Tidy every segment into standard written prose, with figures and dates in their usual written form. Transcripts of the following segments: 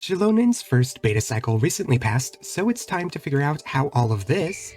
Xilonen's first beta cycle recently passed, so it's time to figure out how all of this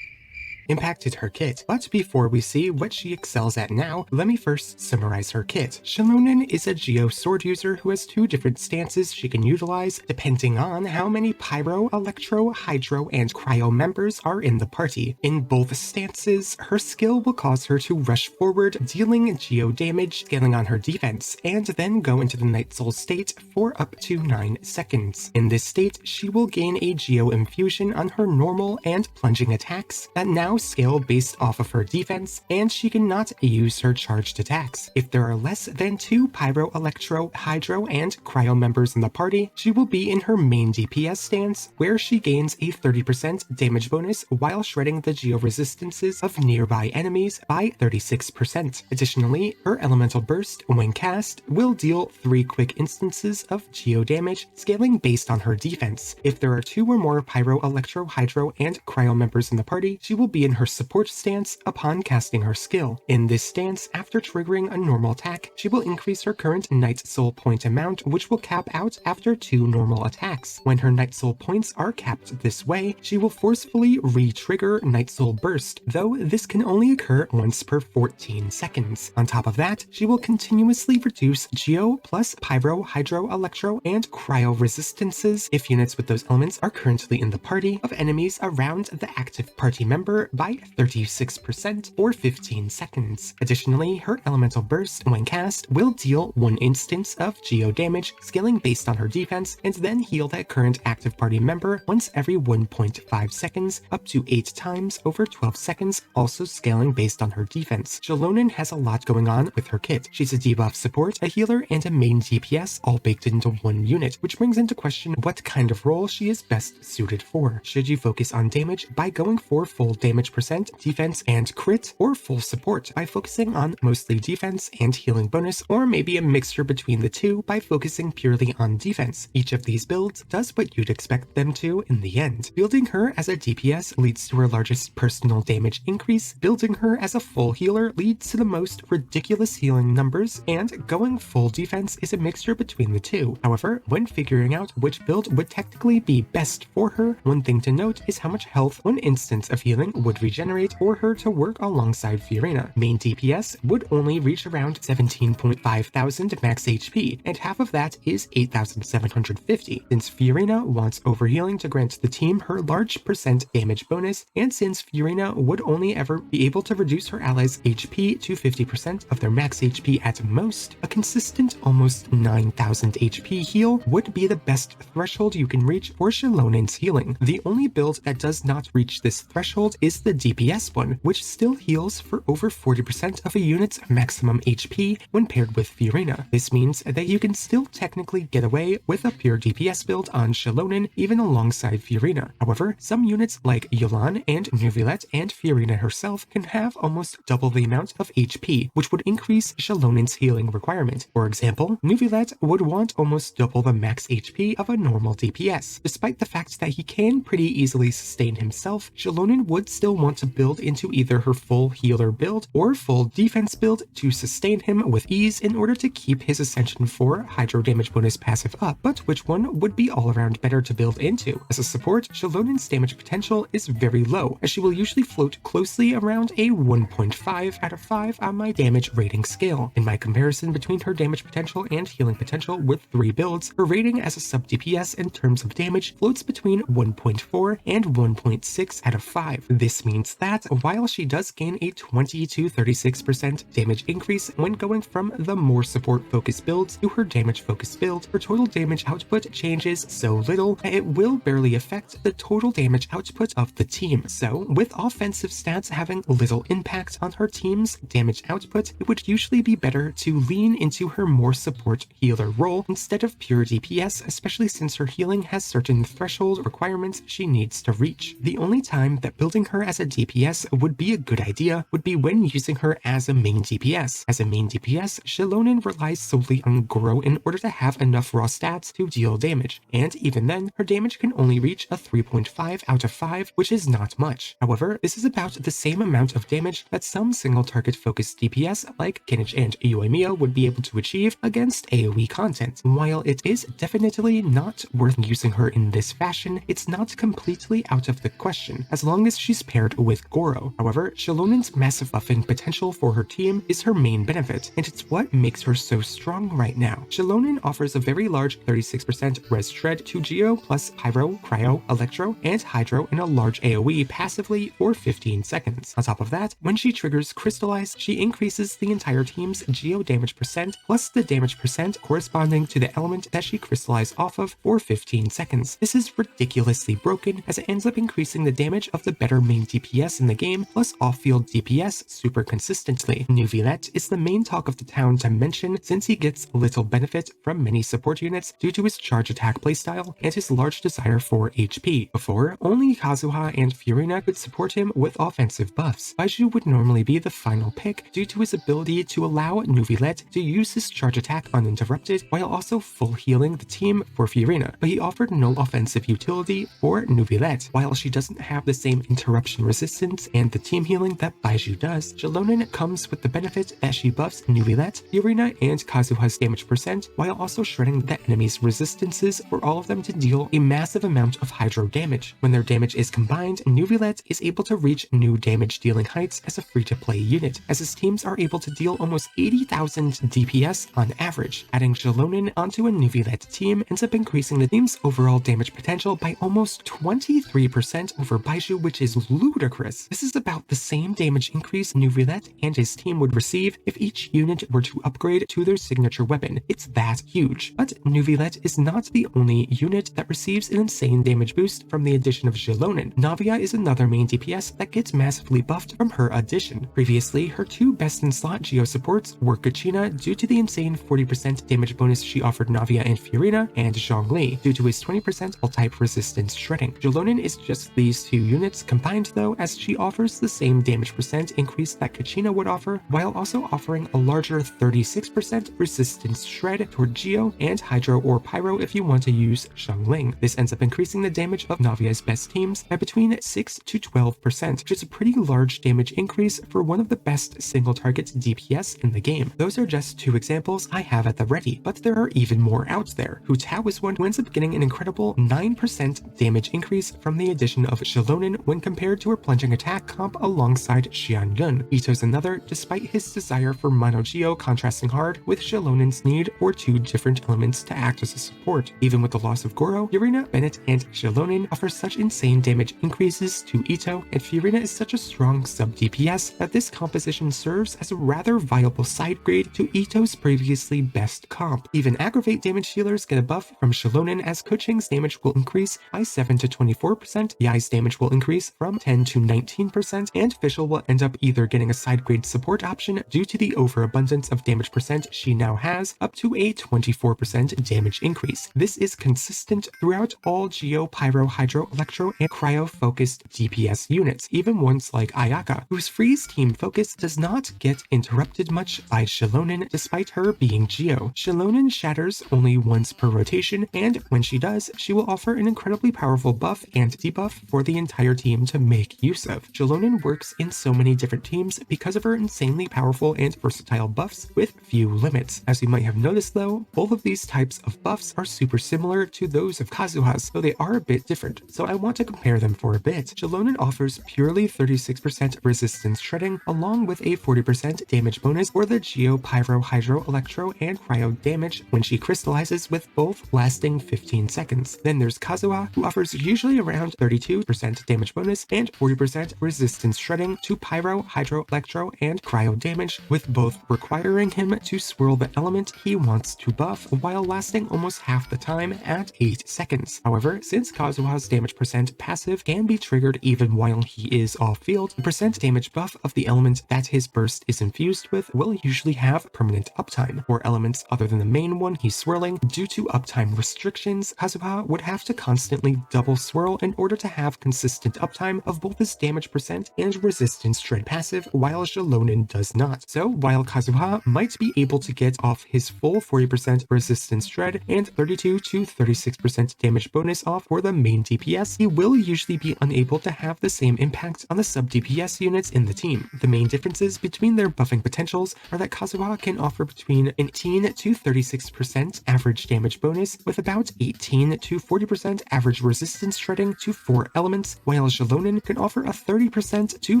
impacted her kit. But before we see what she excels at now, let me first summarize her kit. Xilonen is a Geo sword user who has two different stances she can utilize depending on how many Pyro, Electro, Hydro, and Cryo members are in the party. In both stances, her skill will cause her to rush forward, dealing Geo damage, scaling on her defense, and then go into the Night Soul state for up to 9 seconds. In this state, she will gain a Geo infusion on her normal and plunging attacks that now scale based off of her defense, and she cannot use her charged attacks. If there are less than 2 Pyro, Electro, Hydro, and Cryo members in the party, she will be in her main DPS stance, where she gains a 30% damage bonus while shredding the Geo resistances of nearby enemies by 36%. Additionally, her Elemental Burst, when cast, will deal 3 quick instances of Geo damage, scaling based on her defense. If there are 2 or more Pyro, Electro, Hydro, and Cryo members in the party, she will be in her support stance upon casting her skill. In this stance, after triggering a normal attack, she will increase her current Night Soul point amount, which will cap out after 2 normal attacks. When her Night Soul points are capped this way, she will forcefully re-trigger Night Soul Burst, though this can only occur once per 14 seconds. On top of that, she will continuously reduce Geo plus Pyro, Hydro, Electro, and Cryo resistances if units with those elements are currently in the party of enemies around the active party member by 36% for 15 seconds. Additionally, her Elemental Burst, when cast, will deal 1 instance of Geo damage, scaling based on her defense, and then heal that current active party member once every 1.5 seconds, up to 8 times over 12 seconds, also scaling based on her defense. Xilonen has a lot going on with her kit. She's a debuff support, a healer, and a main DPS all baked into one unit, which brings into question what kind of role she is best suited for. Should you focus on damage by going for full damage percent, defense, and crit, or full support by focusing on mostly defense and healing bonus, or maybe a mixture between the two by focusing purely on defense? Each of these builds does what you'd expect them to in the end. Building her as a DPS leads to her largest personal damage increase, building her as a full healer leads to the most ridiculous healing numbers, and going full defense is a mixture between the two. However, when figuring out which build would technically be best for her, one thing to note is how much health one instance of healing would regenerate for her to work alongside Fiorina. Main DPS would only reach around 17.5 thousand max HP, and half of that is 8,750, since Fiorina wants overhealing to grant the team her large percent damage bonus, and since Fiorina would only ever be able to reduce her allies' HP to 50% of their max HP at most, a consistent almost 9,000 HP heal would be the best threshold you can reach for Xilonen's healing. The only build that does not reach this threshold is the DPS one, which still heals for over 40% of a unit's maximum HP when paired with Fiorina. This means that you can still technically get away with a pure DPS build on Xilonen even alongside Fiorina. However, some units like Xilonen and Neuvillette and Fiorina herself can have almost double the amount of HP, which would increase Xilonen's healing requirement. For example, Neuvillette would want almost double the max HP of a normal DPS. Despite the fact that he can pretty easily sustain himself, Xilonen would still want to build into either her full healer build or full defense build to sustain him with ease in order to keep his Ascension 4 Hydro damage bonus passive up, but which one would be all around better to build into? As a support, Xilonen's damage potential is very low, as she will usually float closely around a 1.5 out of 5 on my damage rating scale. In my comparison between her damage potential and healing potential with 3 builds, her rating as a sub DPS in terms of damage floats between 1.4 and 1.6 out of 5. This means that while she does gain a 20 to 36% damage increase when going from the more support focused builds to her damage focused build, her total damage output changes so little that it will barely affect the total damage output of the team. So, with offensive stats having little impact on her team's damage output, it would usually be better to lean into her more support healer role instead of pure DPS, especially since her healing has certain threshold requirements she needs to reach. The only time that building her her as a DPS would be a good idea would be when using her as a main DPS. As a main DPS, Xilonen relies solely on Goro in order to have enough raw stats to deal damage, and even then, her damage can only reach a 3.5 out of 5, which is not much. However, this is about the same amount of damage that some single target focused DPS like GENSHIN and Yoimiya would be able to achieve against AoE content. While it is definitely not worth using her in this fashion, it's not completely out of the question, as long as she's paired with Goro. However, Xilonen's massive buffing potential for her team is her main benefit, and it's what makes her so strong right now. Xilonen offers a very large 36% res shred to Geo plus Pyro, Cryo, Electro, and Hydro in a large AoE passively for 15 seconds. On top of that, when she triggers Crystallize, she increases the entire team's Geo damage percent plus the damage percent corresponding to the element that she crystallized off of for 15 seconds. This is ridiculously broken as it ends up increasing the damage of the better main DPS in the game plus off-field DPS super consistently. Neuvillette is the main talk of the town to mention since he gets little benefit from many support units due to his charge attack playstyle and his large desire for HP. Before, only Kazuha and Furina could support him with offensive buffs. Baizhu would normally be the final pick due to his ability to allow Neuvillette to use his charge attack uninterrupted while also full healing the team for Furina, but he offered no offensive utility for Neuvillette. While she doesn't have the same interruption resistance and the team healing that Baizhu does, Xilonen comes with the benefit that she buffs Neuvillette, Furina, and Kazuha's damage percent while also shredding the enemy's resistances for all of them to deal a massive amount of Hydro damage. When their damage is combined, Neuvillette is able to reach new damage dealing heights as a free-to-play unit, as his teams are able to deal almost 80,000 DPS on average. Adding Xilonen onto a Neuvillette team ends up increasing the team's overall damage potential by almost 23% over Baizhu, which is ludicrous. This is about the same damage increase Neuvillette and his team would receive if each unit were to upgrade to their signature weapon. It's that huge. But Neuvillette is not the only unit that receives an insane damage boost from the addition of Xilonen. Navia is another main DPS that gets massively buffed from her addition. Previously, her two best-in-slot Geo supports were Kachina due to the insane 40% damage bonus she offered Navia and Furina, and Zhongli due to his 20% all-type resistance shredding. Xilonen is just these two units combined though, as she offers the same damage percent increase that Kachina would offer, while also offering a larger 36% resistance shred toward Geo and Hydro or Pyro if you want to use Xiangling. This ends up increasing the damage of Navia's best teams by between 6 to 12%, which is a pretty large damage increase for one of the best single target DPS in the game. Those are just two examples I have at the ready, but there are even more out there. Hu Tao is one who ends up getting an incredible 9% damage increase from the addition of Xilonen when compared to her plunging attack comp alongside Xian Yun. Ito's another, despite his desire for Mono Geo contrasting hard with Xilonen's need for two different elements to act as a support. Even with the loss of Goro, Furina, Bennett, and Xilonen offer such insane damage increases to Ito, and Furina is such a strong sub-DPS that this composition serves as a rather viable side grade to Ito's previously best comp. Even aggravate damage healers get a buff from Xilonen, as Keqing's damage will increase by 7 to 24%, Yai's damage will increase from 10 to 19%, and Fischl will end up either getting a side grade support option due to the overabundance of damage percent she now has, up to a 24% damage increase. This is consistent throughout all Geo, Pyro, Hydro, Electro, and Cryo focused DPS units, even ones like Ayaka, whose freeze team focus does not get interrupted much by Xilonen despite her being Geo. Xilonen shatters only once per rotation, and when she does, she will offer an incredibly powerful buff and debuff for the entire team to make use of. Xilonen works in so many different teams because of her insanely powerful and versatile buffs with few limits. As you might have noticed though, both of these types of buffs are super similar to those of Kazuha's, though they are a bit different, so I want to compare them for a bit. Xilonen offers purely 36% resistance shredding along with a 40% damage bonus for the Geo, Pyro, Hydro, Electro, and Cryo damage when she crystallizes, with both lasting 15 seconds. Then there's Kazuha, who offers usually around 32% damage bonus and 40% resistance shredding to Pyro, Hydro, Electro, and Cryo damage, with both requiring him to swirl the element he wants to buff while lasting almost half the time at 8 seconds. However, since Kazuha's damage percent passive can be triggered even while he is off-field, the percent damage buff of the element that his burst is infused with will usually have permanent uptime. For elements other than the main one he's swirling, due to uptime restrictions, Kazuha would have to constantly double swirl in order to have consistent uptime of both his damage percent and resistance shred passive, while Xilonen does not. So while Kazuha might be able to get off his full 40% resistance shred and 32 to 36% damage bonus off for the main DPS, he will usually be unable to have the same impact on the sub DPS units in the team. The main differences between their buffing potentials are that Kazuha can offer between 18 to 36% average damage bonus with about 18 to 40% average resistance shredding to 4 elements, while Xilonen can offer a 30% to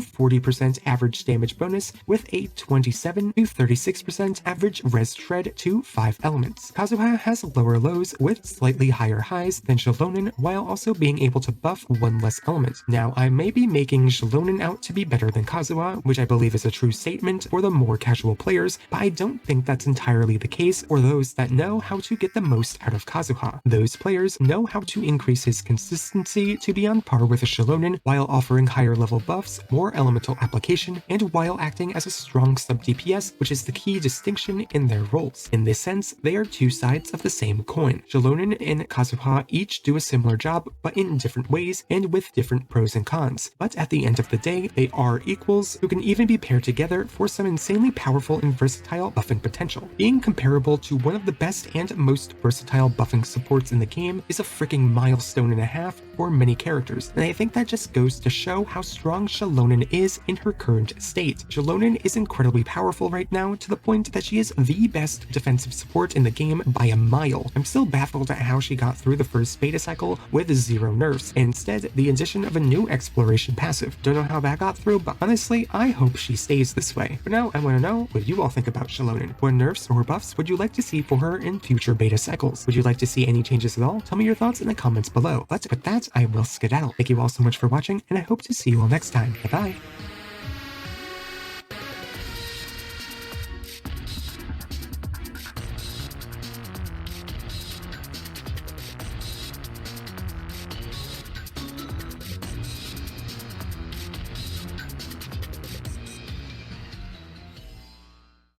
40% average damage bonus with a 27 to 36% average res shred to 5 elements. Kazuha has lower lows with slightly higher highs than Xilonen, while also being able to buff one less element. Now, I may be making Xilonen out to be better than Kazuha, which I believe is a true statement for the more casual players, but I don't think that's entirely the case for those that know how to get the most out of Kazuha. Those players know how to increase his consistency to be on par with a Xilonen while offering higher level buffs, more elemental application, and while acting as a strong sub DPS, which is the key distinction in their roles. In this sense, they are two sides of the same coin. Xilonen and Kazuha each do a similar job, but in different ways and with different pros and cons. But at the end of the day, they are equals who can even be paired together for some insanely powerful and versatile buffing potential. Being comparable to one of the best and most versatile buffing supports in the game is a freaking milestone and a half for many characters, and I think that just goes to show how strong Xilonen is in her current state. Xilonen is incredibly powerful right now to the point that she is the best defensive support in the game by a mile. I'm still baffled at how she got through the first beta cycle with 0 nerfs, and instead the addition of a new exploration passive. Don't know how that got through, but honestly, I hope she stays this way. For now, I want to know what you all think about Xilonen. What nerfs or buffs would you like to see for her in future beta cycles? Would you like to see any changes at all? Tell me your thoughts in the comments below. But with that, I will skedaddle. Thank you all so much for watching, and I hope to see you all next time. Bye-bye.